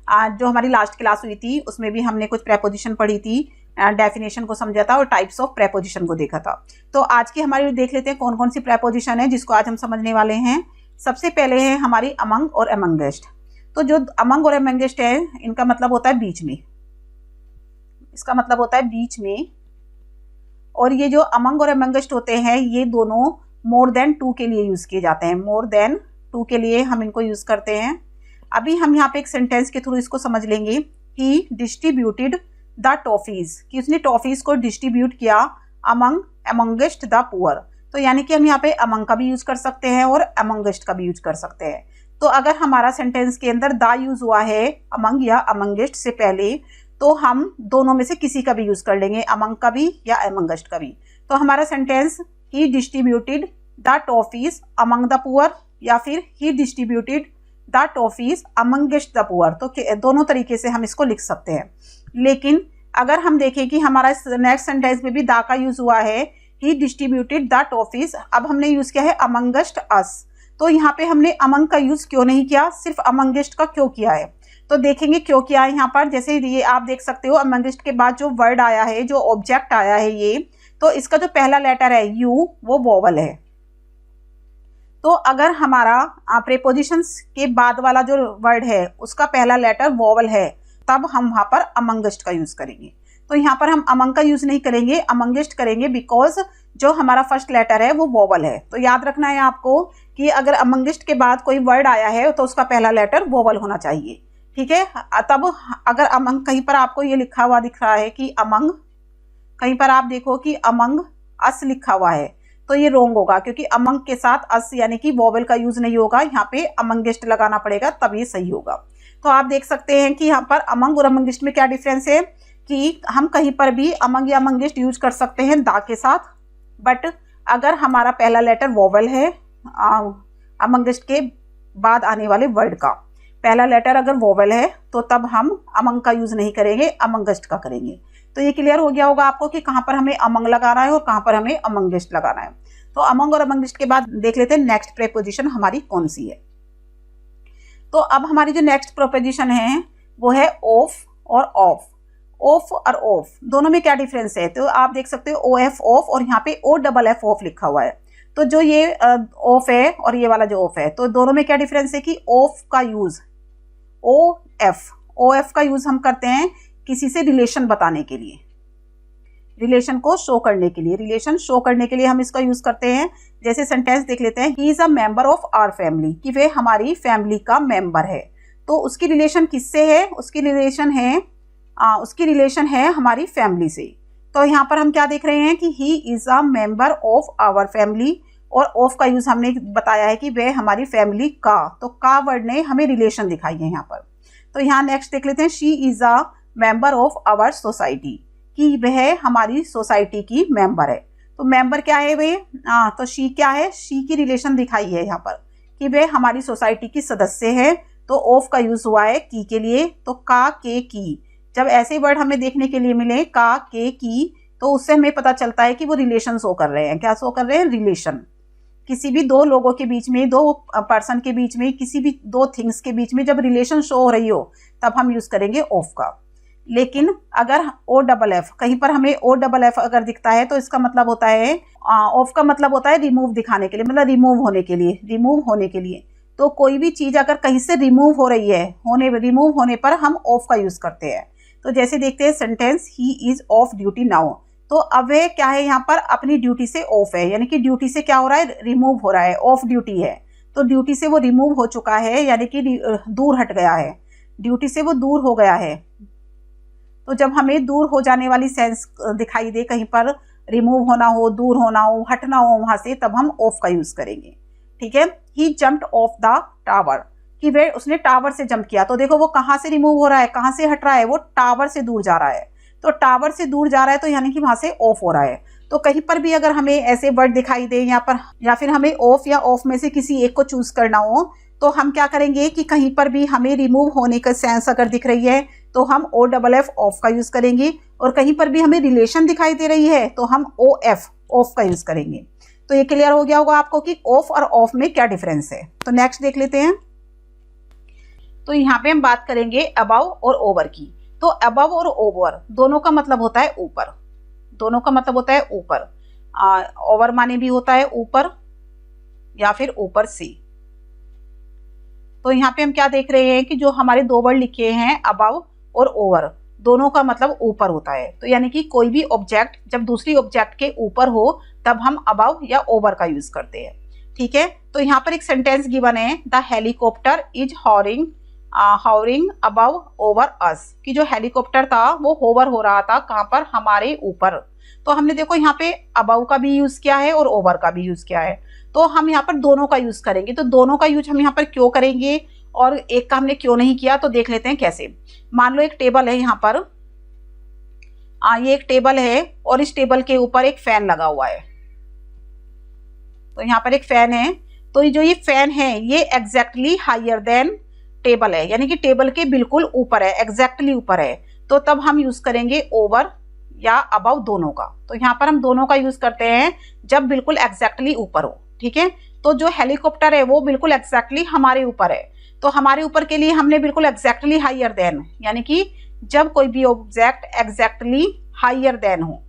आज जो हमारी लास्ट क्लास हुई थी उसमें भी हमने कुछ प्रेपोजिशन पढ़ी थी, डेफिनेशन को समझा था और टाइप्स ऑफ प्रेपोजिशन को देखा था। तो आज की हमारी देख लेते हैं कौन कौन सी प्रेपोजिशन है जिसको आज हम समझने वाले हैं। सबसे पहले है हमारी अमंग और अमंगेस्ट। तो जो अमंग और अमंगेस्ट है इनका मतलब होता है बीच में, इसका मतलब होता है बीच में। और ये जो अमंग और अमंगेस्ट होते हैं ये दोनों मोर देन 2 के लिए यूज किए जाते हैं, मोर देन 2 के लिए हम इनको यूज करते हैं। अभी हम यहाँ पे एक सेंटेंस के थ्रू इसको समझ लेंगे। ही डिस्ट्रीब्यूटेड द टॉफीज, कि उसने टॉफीज को डिस्ट्रीब्यूट किया अमंग अमंगेस्ट द पुअर। तो यानी कि हम यहाँ पे अमंग का भी यूज कर सकते हैं और अमंगेस्ट का भी यूज कर सकते हैं। तो अगर हमारा सेंटेंस के अंदर द यूज हुआ है अमंग या अमंगेस्ट से पहले, तो हम दोनों में से किसी का भी यूज कर लेंगे, अमंग का भी या अमंगेस्ट का भी। तो हमारा sentence he distributed the toffees among the poor या फिर he distributed the toffees amongst the poor. तो दोनों तरीके से हम इसको लिख सकते हैं। लेकिन अगर हम देखें कि हमारा नेक्स्ट सेंटेंस में भी द का यूज हुआ है, ही डिस्ट्रीब्यूटेड द टॉफीज, अब हमने यूज किया है अमंगेस्ट अस। तो यहाँ पे हमने अमंग का यूज क्यों नहीं किया, सिर्फ अमंगेस्ट का क्यों किया है? तो देखेंगे क्यों किया है यहाँ पर। जैसे ये आप देख सकते हो अमंगेस्ट के बाद जो वर्ड आया है, जो ऑब्जेक्ट आया है ये, तो इसका जो पहला लेटर है यू वो वोवल है। तो अगर हमारा प्रेपोजिशंस के बाद वाला जो वर्ड है उसका पहला लेटर वोवल है, तब हम वहां पर अमंगेस्ट का यूज करेंगे। तो यहाँ पर हम अमंग का यूज नहीं करेंगे, अमंगेस्ट करेंगे, बिकॉज जो हमारा फर्स्ट लेटर है वो वोवल है। तो याद रखना है आपको कि अगर अमंगेस्ट के बाद कोई वर्ड आया है तो उसका पहला लेटर वोवल होना चाहिए, ठीक है। तब अगर अमंग कहीं पर आपको ये लिखा हुआ दिख रहा है कि अमंग, कहीं पर आप देखो कि अमंग अस लिखा हुआ है, तो ये रोंग होगा, क्योंकि अमंग के साथ अस यानी कि वोवेल का यूज नहीं होगा, यहाँ पे अमंगेस्ट लगाना पड़ेगा तब ये सही होगा। तो आप देख सकते हैं कि यहाँ पर अमंग और अमंगेस्ट में क्या डिफरेंस है कि हम कहीं पर भी अमंग या अमंगेस्ट यूज कर सकते हैं दा के साथ, बट अगर हमारा पहला लेटर वोवेल है अमंगेस्ट के बाद आने वाले वर्ड का पहला लेटर अगर वोवेल है तो तब हम अमंग का यूज नहीं करेंगे, अमंगेस्ट का करेंगे। तो ये क्लियर हो गया होगा आपको कि कहाँ पर हमें अमंग लगाना है और कहाँ पर हमें अमंगेस्ट लगाना है। तो अमंग और अमंगेस्ट के बाद देख लेते हैं नेक्स्ट प्रेपोजिशन हमारी कौन सी है। तो अब हमारी जो नेक्स्ट प्रेपोजिशन है वो है ऑफ और ऑफ। ऑफ और ऑफ दोनों में क्या डिफरेंस है? तो आप देख सकते हो ओ एफ ऑफ और यहाँ पे ओ डबल एफ ऑफ लिखा हुआ है। तो जो ये ऑफ है और ये वाला जो ऑफ है, तो दोनों में क्या डिफरेंस है कि ऑफ का यूज ओ एफ का यूज हम करते हैं किसी से रिलेशन बताने के लिए, रिलेशन को शो करने के लिए, रिलेशन शो करने के लिए हम इसका यूज करते हैं। जैसे सेंटेंस देख लेते हैं, he is a member of our family, कि वे हमारी फैमिली का मेंबर है। तो उसकी रिलेशन किससे है? उसकी रिलेशन है हमारी फैमिली से। तो यहाँ पर हम क्या देख रहे हैं कि he is a member of our family, और ऑफ का यूज हमने बताया है कि वे हमारी फैमिली का, तो का वर्ड ने हमें रिलेशन दिखाई है यहाँ पर। तो यहाँ नेक्स्ट देख लेते हैं, she is a member of our society, कि वह हमारी सोसाइटी की मेंबर है। तो मेंबर क्या है वे? तो शी क्या है? शी की रिलेशन दिखाई है यहाँ पर कि वे हमारी सोसाइटी की सदस्य है। तो ऑफ का यूज हुआ है की के लिए। तो का, के, की, जब ऐसे वर्ड हमें देखने के लिए मिले का, के, की, तो उससे हमें पता चलता है कि वो रिलेशन शो कर रहे हैं। क्या शो कर रहे हैं? रिलेशन। किसी भी दो लोगों के बीच में, दो पर्सन के बीच में, किसी भी दो थिंग्स के बीच में जब रिलेशन शो हो रही हो तब हम यूज करेंगे ऑफ का। लेकिन अगर ओ डबल एफ, कहीं पर हमें ओ डबल एफ अगर दिखता है तो इसका मतलब होता है, ऑफ का मतलब होता है रिमूव दिखाने के लिए, मतलब रिमूव होने के लिए, रिमूव होने के लिए। तो कोई भी चीज अगर कहीं से रिमूव हो रही है, रिमूव होने पर हम ऑफ का यूज करते हैं। तो जैसे देखते हैं sentence, he is of duty now. तो अब वे क्या है यहाँ पर? अपनी ड्यूटी से ऑफ है, यानी कि ड्यूटी से क्या हो रहा है? रिमूव हो रहा है, ऑफ ड्यूटी है। तो ड्यूटी से वो रिमूव हो चुका है, यानी कि दूर हट गया है, ड्यूटी से वो दूर हो गया है। तो जब हमें दूर हो जाने वाली सेंस दिखाई दे, कहीं पर रिमूव होना हो, दूर होना हो, हटना हो वहां से, तब हम ऑफ का यूज करेंगे, ठीक है। ही जम्प्ड ऑफ द टावर, कि वे उसने टावर से जंप किया। तो देखो वो कहाँ से रिमूव हो रहा है, कहाँ से हट रहा है? वो टावर से दूर जा रहा है। तो टावर से दूर जा रहा है तो यानी कि वहां से ऑफ हो रहा है। तो कहीं पर भी अगर हमें ऐसे वर्ड दिखाई दे यहाँ पर, या फिर हमें ऑफ या ऑफ में से किसी एक को चूज करना हो, तो हम क्या करेंगे कि कहीं पर भी हमें रिमूव होने का सेंस अगर दिख रही है तो हम ओ डबल एफ ऑफ का यूज करेंगे, और कहीं पर भी हमें रिलेशन दिखाई दे रही है तो हम ओ एफ ऑफ का यूज करेंगे। तो ये क्लियर हो गया होगा आपको कि ऑफ और ऑफ में क्या डिफरेंस है। तो नेक्स्ट देख लेते हैं। तो यहाँ पे हम बात करेंगे अबव और ओवर की। तो अबव और ओवर दोनों का मतलब होता है ऊपर, दोनों का मतलब होता है ऊपर। ओवर माने भी होता है ऊपर या फिर ऊपर से। तो यहाँ पे हम क्या देख रहे हैं कि जो हमारे दो वर्ड लिखे हैं अबव और ओवर, दोनों का मतलब ऊपर होता है। तो यानी कि कोई भी ऑब्जेक्ट जब दूसरी ऑब्जेक्ट के ऊपर हो तब हम अबव या ओवर का यूज करते हैं। ठीक है, तो यहाँ पर एक सेंटेंस गिवन है, the helicopter is hovering above over us, कि जो हेलीकॉप्टर था वो होवर हो रहा था कहाँ पर, हमारे ऊपर। तो हमने देखो यहाँ पे अबव का भी यूज किया है और ओवर का भी यूज किया है, तो हम यहाँ पर दोनों का यूज करेंगे। तो दोनों का यूज हम यहाँ पर क्यों करेंगे और एक का हमने क्यों नहीं किया, तो देख लेते हैं कैसे। मान लो एक टेबल है यहाँ पर, ये एक टेबल है और इस टेबल के ऊपर एक फैन लगा हुआ है। तो यहाँ पर एक फैन है, तो जो ये फैन है ये एग्जैक्टली हायर देन टेबल है, यानी कि टेबल के बिल्कुल ऊपर है, एग्जैक्टली ऊपर है। तो तब हम यूज करेंगे ओवर या अबव दोनों का। तो यहाँ पर हम दोनों का यूज करते हैं जब बिल्कुल एग्जैक्टली ऊपर हो। ठीक है, तो जो हेलीकॉप्टर है वो बिल्कुल एग्जैक्टली हमारे ऊपर है, तो हमारे ऊपर के लिए हमने बिल्कुल एग्जैक्टली हायर देन, यानी कि जब कोई भी ऑब्जेक्ट एग्जैक्टली हायर देन हो,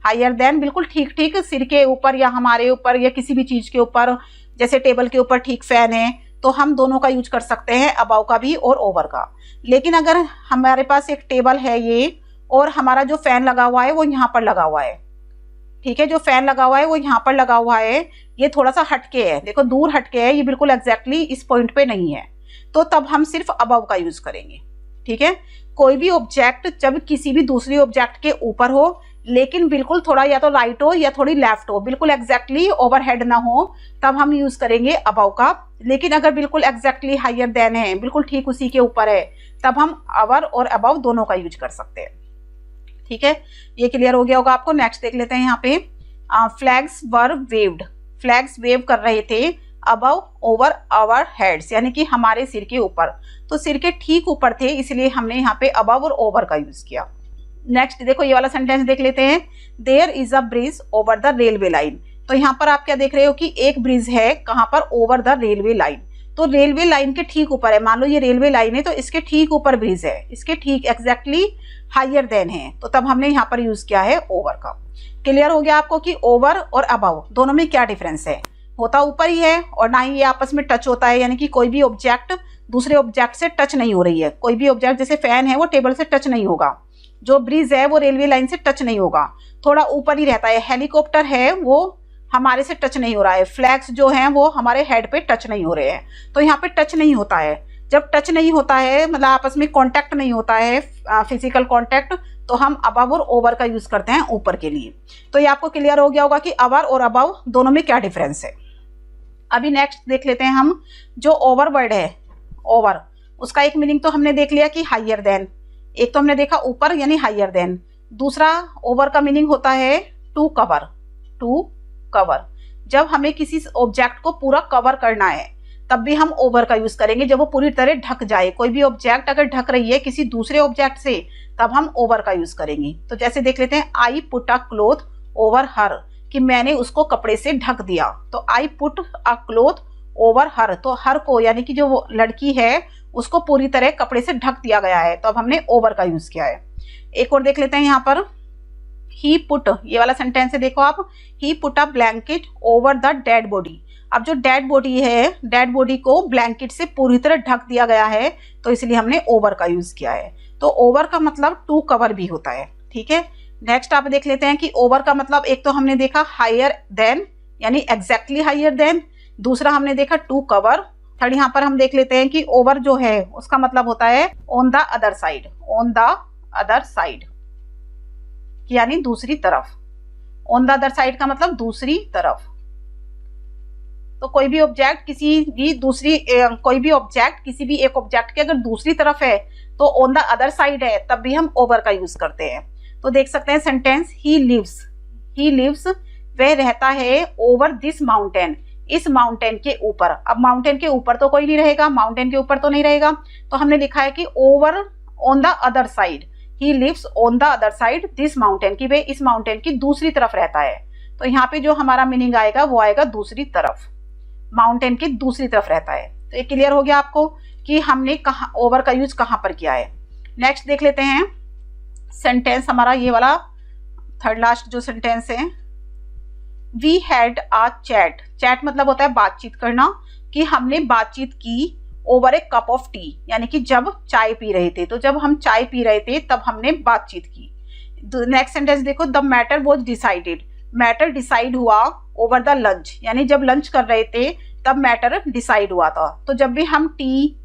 हायर देन बिल्कुल ठीक ठीक सिर के ऊपर या हमारे ऊपर या किसी भी चीज के ऊपर, जैसे टेबल के ऊपर ठीक फैन है, तो हम दोनों का यूज कर सकते हैं, अबव का भी और ओवर का। लेकिन अगर हमारे पास एक टेबल है ये और हमारा जो फैन लगा हुआ है वो यहाँ पर लगा हुआ है, ठीक है, जो फैन लगा हुआ है वो यहाँ पर लगा हुआ है, ये थोड़ा सा हटके है, देखो दूर हटके है, ये बिल्कुल एग्जैक्टली इस पॉइंट पे नहीं है, तो तब हम सिर्फ अबव का यूज करेंगे। ठीक है, कोई भी ऑब्जेक्ट जब किसी भी दूसरी ऑब्जेक्ट के ऊपर हो लेकिन बिल्कुल थोड़ा या तो राइट हो या थोड़ी लेफ्ट हो, बिल्कुल एग्जैक्टली ओवरहेड ना हो, तब हम यूज करेंगे अबव का। लेकिन अगर बिल्कुल एग्जैक्टली हायर देन है, बिल्कुल ठीक उसी के ऊपर है, तब हम अवर और अबव दोनों का यूज कर सकते हैं। ठीक है, ये क्लियर हो गया होगा आपको। नेक्स्ट देख लेते हैं यहाँ पे, फ्लैग्स वर वेव्ड, फ्लैग्स वेव कर रहे थे अबव ओवर आवर हेड्स, यानी कि हमारे सिर के ऊपर, तो सिर के ठीक ऊपर थे, इसलिए हमने यहाँ पे अबव और ओवर का यूज किया। नेक्स्ट देखो ये वाला सेंटेंस देख लेते हैं, there is a bridge over the railway line. तो यहाँ पर आप क्या देख रहे हो कि एक ब्रिज है कहाँ पर, ओवर द रेलवे लाइन, तो रेलवे लाइन के ठीक ऊपर है। मान लो ये रेलवे लाइन है तो इसके ठीक ऊपर ब्रिज है, इसके ठीक एग्जैक्टली हायर देन है, तो तब हमने यहाँ पर यूज किया है ओवर का। क्लियर हो गया आपको कि ओवर और अबव दोनों में क्या डिफरेंस है, होता ऊपर ही है और ना ही ये आपस में टच होता है, यानी कि कोई भी ऑब्जेक्ट दूसरे ऑब्जेक्ट से टच नहीं हो रही है। कोई भी ऑब्जेक्ट जैसे फैन है वो टेबल से टच नहीं होगा, जो ब्रिज है वो रेलवे लाइन से टच नहीं होगा, थोड़ा ऊपर ही रहता है। हेलीकॉप्टर है वो हमारे से टच नहीं हो रहा है, फ्लैग्स जो हैं वो हमारे हेड पे टच नहीं हो रहे हैं, तो यहाँ पे टच नहीं होता है। जब टच नहीं होता है मतलब आपस में कांटेक्ट नहीं होता है, फिजिकल कांटेक्ट, तो हम अबव और ओवर का यूज करते हैं ऊपर के लिए। तो ये आपको क्लियर हो गया होगा कि अवर और अबव दोनों में क्या डिफरेंस है। अभी नेक्स्ट देख लेते हैं हम, जो ओवर वर्ड है, ओवर उसका एक मीनिंग तो हमने देख लिया कि हायर देन, एक तो हमने देखा ऊपर यानी हायर देन, दूसरा ओवर का मीनिंग होता है टू कवर, टू कवर। जब हमें किसी ऑब्जेक्ट को पूरा कवर करना है तब भी हम ओवर का यूज करेंगे, जब वो पूरी तरह ढक जाए। कोई भी ऑब्जेक्ट अगर ढक रही है किसी दूसरे ऑब्जेक्ट से तब हम ओवर का यूज करेंगे। तो जैसे देख लेते हैं, I put a cloth over हर, कि मैंने उसको कपड़े से ढक दिया, तो I put a cloth over हर, तो हर को यानी कि जो वो लड़की है उसको पूरी तरह कपड़े से ढक दिया गया है, तो अब हमने ओवर का यूज किया है। एक और देख लेते हैं यहाँ पर, ही पुट, ये वाला सेंटेंस है देखो आप, he put a blanket over the dead body. अब जो डेड बॉडी है, डेड बॉडी को ब्लैंकेट से पूरी तरह ढक दिया गया है, तो इसलिए हमने ओवर का यूज किया है। तो ओवर का मतलब टू कवर भी होता है। ठीक है, नेक्स्ट आप देख लेते हैं कि ओवर का मतलब एक तो हमने देखा हायर देन यानी एग्जैक्टली हायर देन, दूसरा हमने देखा टू कवर, थर्ड यहाँ पर हम देख लेते हैं कि ओवर जो है उसका मतलब होता है on the other side, on the other side यानी दूसरी तरफ। ऑन द अदर साइड का मतलब दूसरी तरफ। तो कोई भी ऑब्जेक्ट किसी भी दूसरी कोई भी ऑब्जेक्ट किसी भी एक ऑब्जेक्ट के अगर दूसरी तरफ है तो ऑन द अदर साइड है, तब भी हम ओवर का यूज करते हैं। तो देख सकते हैं सेंटेंस, ही लिव्स वह रहता है ओवर दिस माउंटेन, इस माउंटेन के ऊपर। अब माउंटेन के ऊपर तो कोई नहीं रहेगा, माउंटेन के ऊपर तो नहीं रहेगा, तो हमने लिखा है कि over on the other side, he lives on the other side this mountain, कि वे इस माउंटेन की दूसरी तरफ रहता है। तो यहाँ पे जो हमारा मीनिंग आएगा वो आएगा दूसरी तरफ, माउंटेन की दूसरी तरफ रहता है। तो ये क्लियर हो गया आपको। कि हमने कहाँ ओवर का यूज कहाँ पर किया है। नेक्स्ट देख लेते हैं सेंटेंस हमारा ये वाला थर्ड लास्ट जो सेंटेंस है, we had a chat. Chat मतलब होता है बातचीत करना, कि हमने बातचीत की over a cup of tea, यानी कि जब चाय पी रहे थे। तो जब हम चाय पी रहे थे तब हमने बातचीत की। नेक्स्ट सेंटेंस देखो, the matter was decided. Matter decide हुआ ओवर द लंच, यानी जब लंच कर रहे थे तब मैटर डिसाइड हुआ था। तो जब भी हम टी,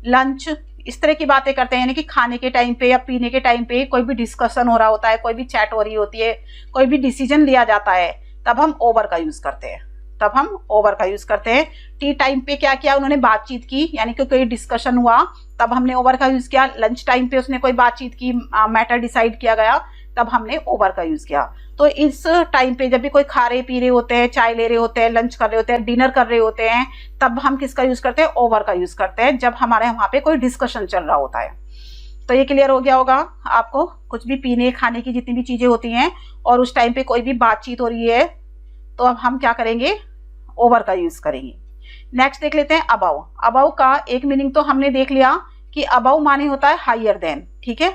लंच इस तरह की बातें करते हैं, यानी कि खाने के टाइम पे या पीने के टाइम पे कोई भी डिस्कशन हो रहा होता है, कोई भी चैट हो रही होती है, कोई भी डिसीजन लिया जाता है, तब हम ओवर का यूज करते हैं। तब हम ओवर का यूज करते हैं। टी टाइम पे क्या किया, उन्होंने बातचीत की, यानी कि कोई डिस्कशन हुआ, तब हमने ओवर का यूज किया। लंच टाइम पे उसने कोई बातचीत की, मैटर डिसाइड किया गया, तब हमने ओवर का यूज किया। तो इस टाइम पे जब भी कोई खा रहे पी रहे होते हैं, चाय ले रहे होते हैं, लंच कर रहे होते हैं, डिनर कर रहे होते हैं, तब हम किसका यूज करते हैं, ओवर का यूज करते हैं, जब हमारे वहां पे कोई डिस्कशन चल रहा होता है। तो ये क्लियर हो गया होगा आपको। कुछ भी पीने खाने की जितनी भी चीजें होती हैं और उस टाइम पे कोई भी बातचीत हो रही है, तो अब हम क्या करेंगे, ओवर का यूज करेंगे। नेक्स्ट देख लेते हैं अबव। अबव का एक मीनिंग तो हमने देख लिया कि अबव माने होता है हायर देन, ठीक है,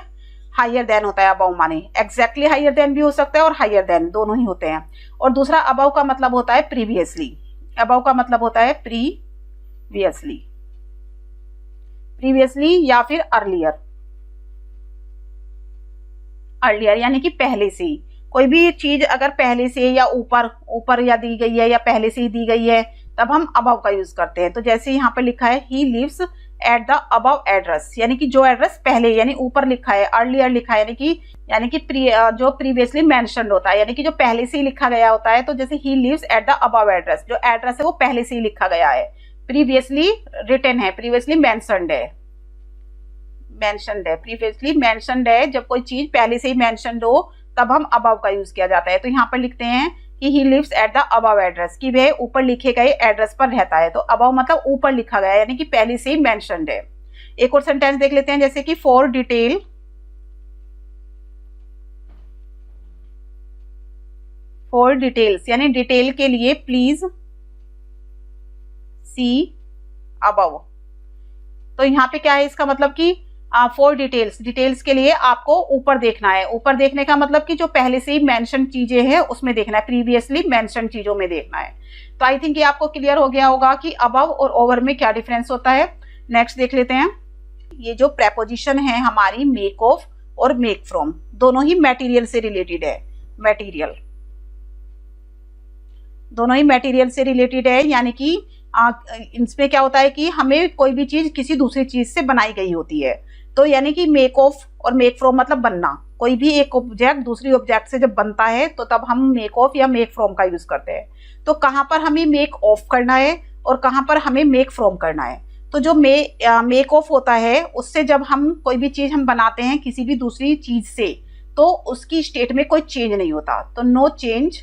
हायर देन होता है अबव माने। एग्जैक्टली हायर देन भी हो सकता है और हायर देन, दोनों ही होते हैं। और दूसरा अबव का मतलब होता है प्रीवियसली। अबव का मतलब होता है प्रीवियसली, प्रीवियसली या फिर अर्लियर। अर्लियर यानी कि पहले से ही। कोई भी चीज अगर पहले से या ऊपर या दी गई है या पहले से ही दी गई है, तब हम अबव का यूज करते हैं। तो जैसे यहाँ पर लिखा है, he lives at the above address, यानी कि जो एड्रेस पहले यानी ऊपर लिखा है, अर्लियर लिखा है, यानी कि जो प्रीवियसली मेंशन्ड होता है, यानी कि जो पहले से ही लिखा गया होता है। तो जैसे he lives at the above address, जो एड्रेस है वो पहले से ही लिखा गया है, प्रीवियसली रिटन है, प्रीवियसली मेंशन्ड है, प्रीवियसली मेंशन्ड है। जब कोई चीज पहले से ही मेंशन्ड हो तब हम अबव का यूज किया जाता है। तो यहाँ पर लिखते हैं कि he lives at the above address, कि वह ऊपर लिखे गए एड्रेस पर रहता है। तो अबव मतलब ऊपर लिखा गया है, यानी कि पहले से ही मेंशन्ड है। एक और सेंटेंस देख लेते हैं, जैसे कि फॉर डिटेल्स यानी डिटेल के लिए प्लीज सी अबव। तो यहाँ पे क्या है, इसका मतलब कि फॉर डिटेल्स के लिए आपको ऊपर देखना है। ऊपर देखने का मतलब कि जो पहले से ही मेंशन चीजें हैं उसमें देखना है, प्रीवियसली मेंशन चीजों में देखना है। तो आई थिंक ये आपको क्लियर हो गया होगा कि अबव और ओवर में क्या डिफरेंस होता है। नेक्स्ट देख लेते हैं, ये जो प्रेपोजिशन है हमारी मेक ऑफ और मेक फ्रॉम, दोनों ही मटेरियल से रिलेटेड है। दोनों ही मटेरियल से रिलेटेड है, यानी कि इसमें क्या होता है कि हमें कोई भी चीज किसी दूसरी चीज से बनाई गई होती है। तो यानी कि मेक ऑफ और मेक फ्रॉम मतलब बनना। कोई भी एक ऑब्जेक्ट दूसरी ऑब्जेक्ट से जब बनता है तो तब हम मेक ऑफ या मेक फ्रॉम का यूज करते हैं। तो कहाँ पर हमें मेक ऑफ करना है और कहाँ पर हमें मेक फ्रॉम करना है। तो जो मेक ऑफ होता है, उससे जब हम कोई भी चीज हम बनाते हैं किसी भी दूसरी चीज से, तो उसकी स्टेट में कोई चेंज नहीं होता। तो नो चेंज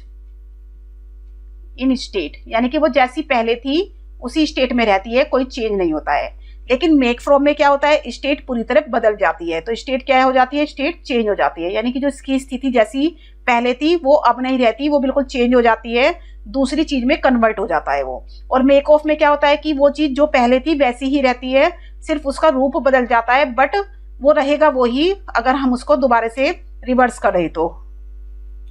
इन स्टेट, यानी कि वो जैसी पहले थी उसी स्टेट में रहती है, कोई चेंज नहीं होता है। लेकिन मेक फ्रॉम में क्या होता है, स्टेट पूरी तरह बदल जाती है। तो स्टेट क्या हो जाती है, स्टेट चेंज हो जाती है, यानी कि जो इसकी स्थिति जैसी पहले थी वो अब नहीं रहती, वो बिल्कुल चेंज हो जाती है, दूसरी चीज में कन्वर्ट हो जाता है वो। और मेक ऑफ में क्या होता है कि वो चीज जो पहले थी वैसी ही रहती है, सिर्फ उसका रूप बदल जाता है, बट वो रहेगा वही अगर हम उसको दोबारा से रिवर्स कर रहे तो,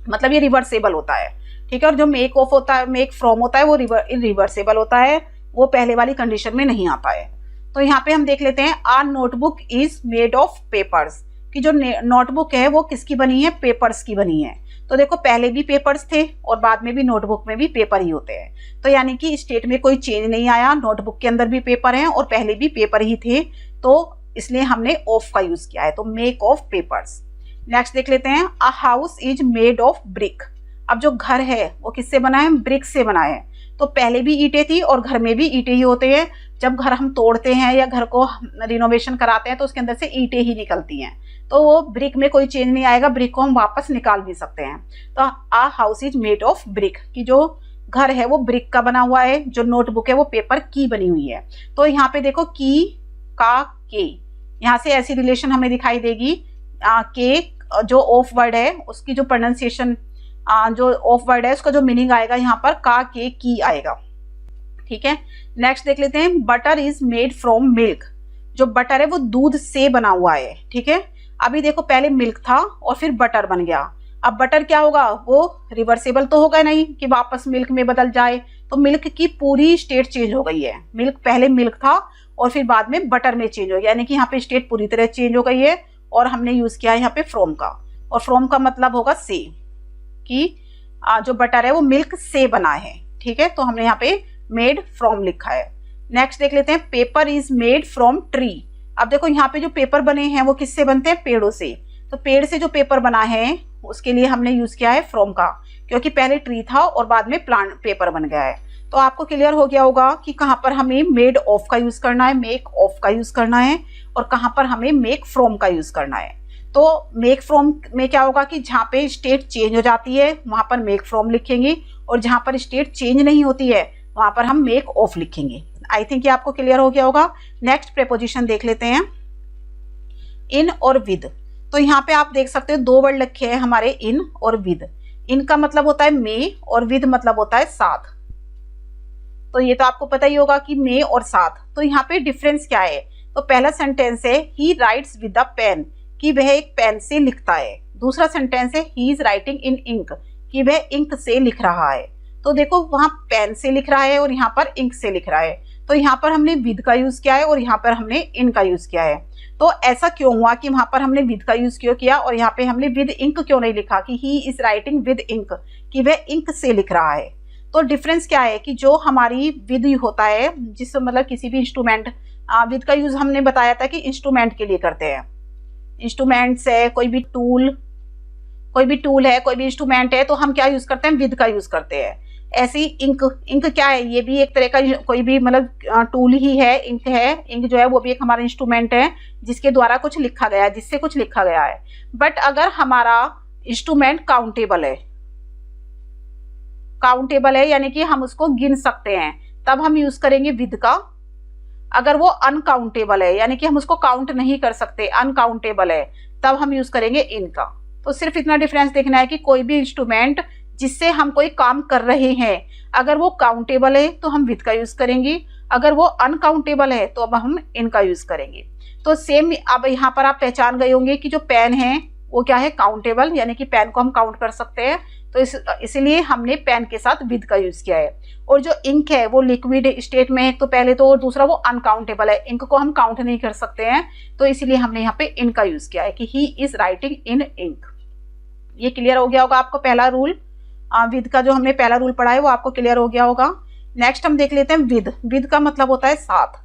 मतलब ये रिवर्सेबल होता है, ठीक है। और जो मेक ऑफ होता है, मेक फ्रॉम होता है, वो रिवर्सेबल होता है, वो पहले वाली कंडीशन में नहीं आता है। तो यहाँ पे हम देख लेते हैं, our notebook is made of papers, कि जो नोटबुक है वो किसकी बनी है, पेपर्स की बनी है। तो देखो पहले भी पेपर्स थे और बाद में भी नोटबुक में भी पेपर ही होते हैं। तो यानी कि स्टेट में कोई चेंज नहीं आया, नोटबुक के अंदर भी पेपर हैं और पहले भी पेपर ही थे, तो इसलिए हमने ऑफ का यूज किया है। तो मेक ऑफ पेपर्स। नेक्स्ट देख लेते हैं, a house is made of brick. अब जो घर है वो किससे बना है, ब्रिक से बना है। तो पहले भी ईंटें थी और घर में भी ईंटें ही होते हैं। जब घर हम तोड़ते हैं या घर को रिनोवेशन कराते हैं तो उसके अंदर से ईंटें ही निकलती हैं, तो वो ब्रिक में कोई चेंज नहीं आएगा, ब्रिक को हम वापस निकाल भी सकते हैं। तो a house is made of brick, कि जो घर है वो ब्रिक का बना हुआ है, जो नोटबुक है वो पेपर की बनी हुई है। तो यहाँ पे देखो की का के, यहाँ से ऐसी रिलेशन हमें दिखाई देगी। के जो ऑफ वर्ड है उसकी जो प्रोनाउंसिएशन, जो ऑफ वर्ड है उसका जो मीनिंग आएगा यहाँ पर का के की आएगा, ठीक है। नेक्स्ट देख लेते हैं, butter is made from milk. जो बटर है वो दूध से बना हुआ है, ठीक है। अभी देखो पहले मिल्क था और फिर बटर बन गया। अब बटर क्या होगा, वो रिवर्सेबल तो होगा नहीं कि वापस मिल्क में बदल जाए, तो मिल्क की पूरी स्टेट चेंज हो गई है। मिल्क पहले मिल्क था और फिर बाद में बटर में चेंज हो गया, यानी कि यहाँ पे स्टेट पूरी तरह चेंज हो गई है। और हमने यूज किया है यहाँ पे फ्रॉम का, और फ्रॉम का मतलब होगा से, कि जो बटर है वो मिल्क से बना है, ठीक है। तो हमने यहाँ पे मेड फ्रॉम लिखा है। नेक्स्ट देख लेते हैं, paper is made from tree. अब देखो यहाँ पे जो पेपर बने हैं वो किससे बनते हैं, पेड़ों से। तो पेड़ से जो पेपर बना है उसके लिए हमने यूज किया है फ्रॉम का, क्योंकि पहले ट्री था और बाद में प्लांट पेपर बन गया है। तो आपको क्लियर हो गया होगा कि कहाँ पर हमें मेड ऑफ का यूज करना है, मेक ऑफ का यूज करना है, और कहाँ पर हमें मेक फ्रॉम का यूज करना है। तो मेक फ्रॉम में क्या होगा कि जहाँ पे स्टेट चेंज हो जाती है वहां पर मेक फ्रॉम लिखेंगे, और जहां पर स्टेट चेंज नहीं होती है वहां पर हम मेक ऑफ लिखेंगे। आई थिंक ये आपको क्लियर हो गया होगा। नेक्स्ट प्रेपोजिशन देख लेते हैं, इन और विद। तो यहाँ पे आप देख सकते हो दो वर्ड लिखे हैं हमारे, इन और विद। इन का मतलब होता है में और विद मतलब होता है साथ। तो ये तो आपको पता ही होगा कि में और साथ। तो यहाँ पे डिफरेंस क्या है, तो पहला सेंटेंस है he writes with a pen, कि वह एक पेन से लिखता है। दूसरा सेंटेंस है he is writing in ink, कि वह इंक से लिख रहा है। तो देखो वहां पेन से लिख रहा है और यहाँ पर इंक से लिख रहा है। तो यहाँ पर हमने विद का यूज किया है और यहाँ पर हमने इन का यूज किया है। तो ऐसा क्यों हुआ कि वहां पर हमने विद का यूज क्यों किया और यहाँ पे हमने विद इंक क्यों नहीं लिखा, कि he is writing with ink, कि वह इंक से लिख रहा है। तो डिफरेंस क्या है कि जो हमारी विद होता है, जिस मतलब किसी भी इंस्ट्रूमेंट, विद का यूज हमने बताया था कि इंस्ट्रूमेंट के लिए करते हैं। इंस्ट्रूमेंट्स है, कोई भी टूल है, कोई भी इंस्ट्रूमेंट है, तो हम क्या यूज करते हैं, विद का यूज करते हैं। ऐसी इंक क्या है, ये भी एक तरह का कोई भी मतलब टूल ही है, इंक है। इंक जो है वो भी एक हमारा इंस्ट्रूमेंट है जिसके द्वारा कुछ लिखा गया है, जिससे कुछ लिखा गया है। बट अगर हमारा इंस्ट्रूमेंट काउंटेबल है यानी कि हम उसको गिन सकते हैं, तब हम यूज करेंगे विद का। अगर वो अनकाउंटेबल है यानी कि हम उसको काउंट नहीं कर सकते, अनकाउंटेबल है, तब हम यूज करेंगे इन का। तो सिर्फ इतना डिफरेंस देखना है कि कोई भी इंस्ट्रूमेंट जिससे हम कोई काम कर रहे हैं, अगर वो काउंटेबल है तो हम विद का यूज करेंगे, अगर वो अनकाउंटेबल है तो अब हम इन का यूज करेंगे। तो सेम अब यहाँ पर आप पहचान गए होंगे कि जो पेन है वो क्या है, काउंटेबल, यानी कि पेन को हम काउंट कर सकते हैं। तो इसलिए हमने पेन के साथ विद का यूज किया है। और जो इंक है वो लिक्विड स्टेट में है तो पहले तो, और दूसरा वो अनकाउंटेबल है, इंक को हम काउंट नहीं कर सकते हैं, तो इसलिए हमने यहाँ पे इन का यूज किया है कि he is writing in ink. ये क्लियर हो गया होगा आपको पहला रूल। विद का जो हमने पहला रूल पढ़ा है वो आपको क्लियर हो गया होगा। नेक्स्ट हम देख लेते हैं विद का मतलब होता है साथ,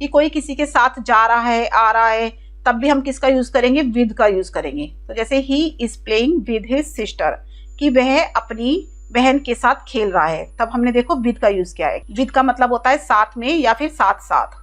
कि कोई किसी के साथ जा रहा है, आ रहा है, तब भी हम किसका यूज करेंगे, विद का यूज करेंगे। तो जैसे he is playing with his sister, कि वह अपनी बहन के साथ खेल रहा है, तब हमने देखो विद का यूज किया है। विद का मतलब होता है साथ में या फिर साथ साथ।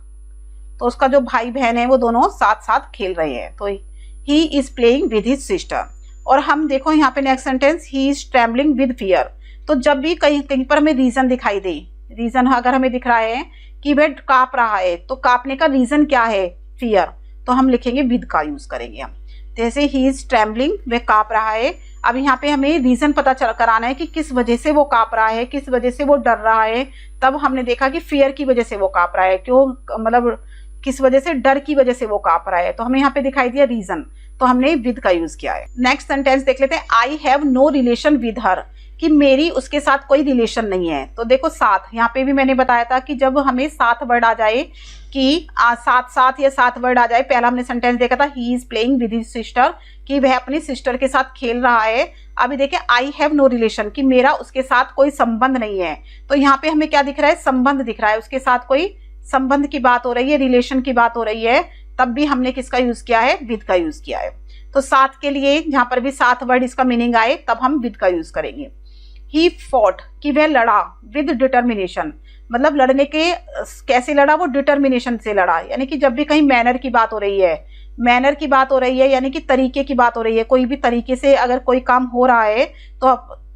तो उसका जो भाई बहन है वो दोनों साथ साथ खेल रहे हैं, तो he is playing with his sister. और हम देखो यहाँ पे next sentence, he is trembling with fear. तो जब भी कहीं कहीं पर हमें रीजन दिखाई दे, रीजन अगर हमें दिख रहा है कि वह कांप रहा है, तो कांपने का रीजन क्या है, फियर, तो हम लिखेंगे विद का यूज करेंगे हम। जैसे ही इज ट्रेम्बलिंग, वह कांप रहा है। अब यहाँ पे हमें रीजन पता चल कराना है कि किस वजह से वो कांप रहा है, किस वजह से वो डर रहा है। तब हमने देखा कि फियर की वजह से वो कांप रहा है, क्यों, मतलब किस वजह से, डर की वजह से वो कांप रहा है। तो हमें यहाँ पे दिखाई दिया रीजन, तो हमने विद का यूज किया है। नेक्स्ट सेंटेंस देख लेते हैं, I have no relation with her, कि मेरी उसके साथ कोई रिलेशन नहीं है। तो देखो साथ, यहाँ पे भी मैंने बताया था कि जब हमें साथ वर्ड आ जाए, कि साथ साथ या साथ वर्ड आ जाए, पहला हमने सेंटेंस देखा था he is playing with his sister, कि वह अपनी सिस्टर के साथ खेल रहा है। अभी देखिए आई हैव नो रिलेशन, कि मेरा उसके साथ कोई संबंध नहीं है। तो यहाँ पे हमें क्या दिख रहा है, संबंध दिख रहा है, उसके साथ कोई संबंध की बात हो रही है, रिलेशन की बात हो रही है, तब भी हमने किसका यूज किया है, विद का यूज किया है। तो साथ के लिए जहां पर भी साथ वर्ड इसका मीनिंग आए तब हम विद का यूज करेंगे। ही फॉट, कि वह लड़ा, विद डिटर्मिनेशन, मतलब लड़ने के कैसे लड़ा, वो डिटर्मिनेशन से लड़ा। यानी कि जब भी कहीं मैनर की बात हो रही है, मैनर की बात हो रही है यानी कि तरीके की बात हो रही है, कोई भी तरीके से अगर कोई काम हो रहा है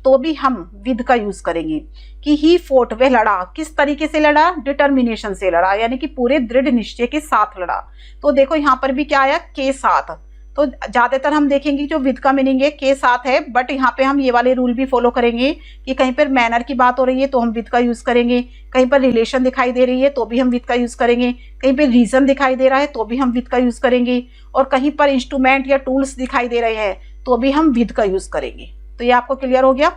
तो भी हम विद का यूज करेंगे। कि ही फोर्ट, वह लड़ा, किस तरीके से लड़ा, डिटर्मिनेशन से लड़ा, यानी कि पूरे दृढ़ निश्चय के साथ लड़ा। तो देखो यहाँ पर भी क्या आया, के साथ, तो ज़्यादातर हम देखेंगे जो विद का मीनिंग है के साथ है, बट यहाँ पे हम ये वाले रूल भी फॉलो करेंगे कि कहीं पर मैनर की बात हो रही है तो हम विद का यूज़ करेंगे, कहीं पर रिलेशन दिखाई दे रही है तो भी हम विद का यूज़ करेंगे, कहीं पर रीज़न दिखाई दे रहा है तो भी हम विद का यूज़ करेंगे, और कहीं पर इंस्ट्रूमेंट या टूल्स दिखाई दे रहे हैं तो भी हम विद का यूज़ करेंगे। तो ये आपको क्लियर हो गया।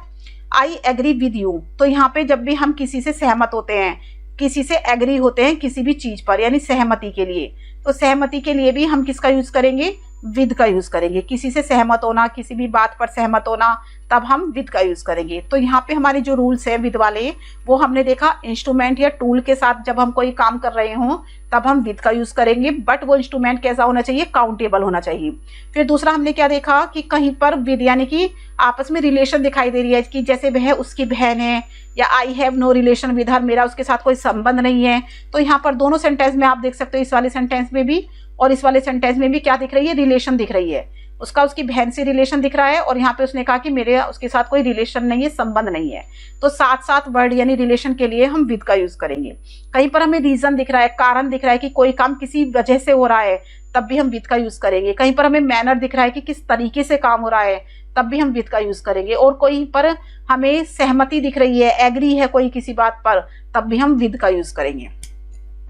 आई एग्री विद यू, तो यहाँ पे जब भी हम किसी से सहमत होते हैं, किसी से एग्री होते हैं किसी भी चीज पर, यानी सहमति के लिए, तो सहमति के लिए भी हम किसका यूज करेंगे, विद का यूज करेंगे। किसी से सहमत होना, किसी भी बात पर सहमत होना, तब हम विद का यूज करेंगे। तो यहाँ पे हमारे जो रूल्स हैं विद वाले, वो हमने देखा इंस्ट्रूमेंट या टूल के साथ जब हम कोई काम कर रहे हों तब हम विद का यूज करेंगे, बट वो इंस्ट्रूमेंट कैसा होना चाहिए, काउंटेबल होना चाहिए। फिर दूसरा हमने क्या देखा कि कहीं पर विद यानी कि आपस में रिलेशन दिखाई दे रही है, कि जैसे वह उसकी बहन है, या I have no relation with her, मेरा उसके साथ कोई संबंध नहीं है। तो यहाँ पर दोनों सेंटेंस में आप देख सकते हो, इस वाले सेंटेंस में भी और इस वाले सेंटेंस में भी क्या दिख रही है, रिलेशन दिख रही है। उसका उसकी बहन से रिलेशन दिख रहा है, और यहाँ पे उसने कहा कि मेरे उसके साथ कोई रिलेशन नहीं है, संबंध नहीं है। तो साथ साथ वर्ड यानी रिलेशन के लिए हम विद का यूज करेंगे। कहीं पर हमें रीजन दिख रहा है, कारण दिख रहा है कि कोई काम किसी वजह से हो रहा है, तब भी हम विद का यूज करेंगे। कहीं पर हमें मैनर दिख रहा है कि किस तरीके से काम हो रहा है, तब भी हम विद का यूज करेंगे। और कोई पर हमें सहमति दिख रही है, एग्री है कोई किसी बात पर, तब भी हम विद का यूज करेंगे।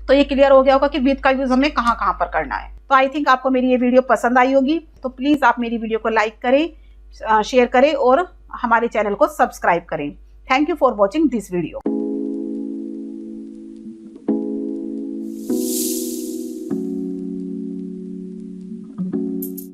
तो ये क्लियर हो गया होगा कि विद का यूज हमें कहाँ कहाँ पर करना है। तो आई थिंक आपको मेरी ये वीडियो पसंद आई होगी। तो प्लीज आप मेरी वीडियो को लाइक करें, शेयर करें और हमारे चैनल को सब्सक्राइब करें। Thank you for watching this video.